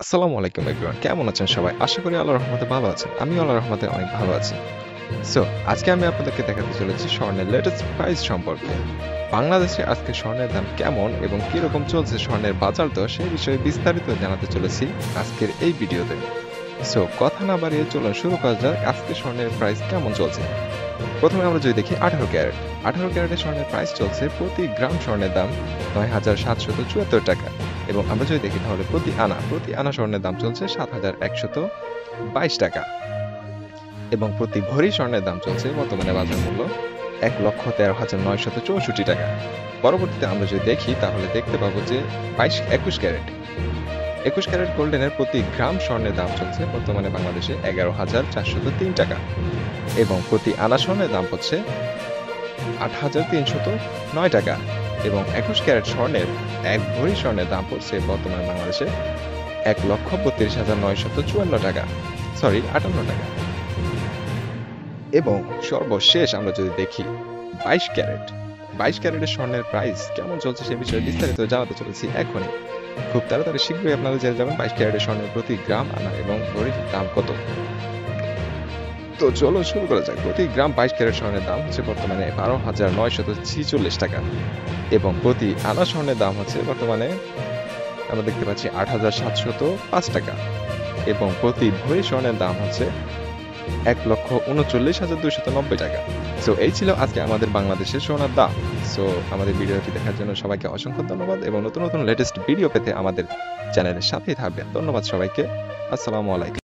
আসসালামু আলাইকুম এভরিওয়ান, কেমন আছেন সবাই? আশা করি আল্লাহর রহমতে ভালো আছেন। আমিও আল্লাহর রহমতে অনেক ভালো আছি। সো আজকে আমি আপনাদেরকে দেখাতে চলেছি স্বর্ণের লেটেস্ট প্রাইস সম্পর্কে। বাংলাদেশে আজকে স্বর্ণের দাম কেমন এবং কিরকম চলছে স্বর্ণের বাজার দর সেই বিষয়ে বিস্তারিত জানাতে চলেছি আজকের এই ভিডিওতে। সো কথা না বাড়িয়ে চলুন শুরু করা যাক আজকে স্বর্ণের প্রাইস কেমন চলছে। প্রথমে আমরা যদি দেখি 18 ক্যারেট। 18 ক্যারেটের স্বর্ণের প্রাইস চলছে প্রতি গ্রাম স্বর্ণের দাম ৯,৭৭৪ টাকা। এবং আমরা যদি দেখি তাহলে প্রতি আনা স্বর্ণের দাম চলছে ৭,১২২ টাকা। এবং প্রতি ভরি স্বর্ণের দাম চলছে বর্তমানে বাজার মূল্য ১,১৩,৯৬৪ টাকা। পরবর্তীতে আমরা যদি দেখি তাহলে দেখতে পাবো যে ২১ ক্যারেট ২১ ক্যারেট গোল্ডেনের প্রতি গ্রাম স্বর্ণের দাম চলছে বর্তমানে বাংলাদেশে ১১,৪০৩ টাকা। এবং প্রতি আনা স্বর্ণের দাম হচ্ছে ৮,৩০৯ টাকা। এবং ২১ ক্যারেট স্বর্ণের এক ভরি স্বর্ণের দাম পড়ছে বর্তমানে বাংলাদেশে ১,৩২,৯৫৪ টাকা, সরি ৫৮ টাকা। এবং সর্বশেষ আমরা যদি দেখি ২২ ক্যারেট ২২ ক্যারেটের স্বর্ণের প্রাইস কেমন চলছে সে বিষয়ে বিস্তারিত জানাতে চলেছি এখনই। খুব তাড়াতাড়ি শীঘ্রই আপনারা জেনে যাবেন ২২ ক্যারেটের স্বর্ণের প্রতি গ্রাম আনা এবং ভরির দাম কত। তো চলো শুরু করা যাক। প্রতি গ্রাম ২২ ক্যারেট স্বর্ণের দাম হচ্ছে বর্তমানে ১২,৯৪৬ টাকা। এবং প্রতি আনা স্বর্ণের দাম হচ্ছে বর্তমানে আমরা দেখতে পাচ্ছি ৮,৭০৫ টাকা। এবং প্রতি ভরি স্বর্ণের দাম হচ্ছে ১,৩৯,২৯০ টাকা। সো এই ছিল আজকে আমাদের বাংলাদেশের সোনার দাম। সো আমাদের ভিডিওটি দেখার জন্য সবাইকে অসংখ্য ধন্যবাদ এবং নতুন নতুন লেটেস্ট ভিডিও পেতে আমাদের চ্যানেলের সাথেই থাকবেন। ধন্যবাদ সবাইকে। আসসালামু আলাইকুম।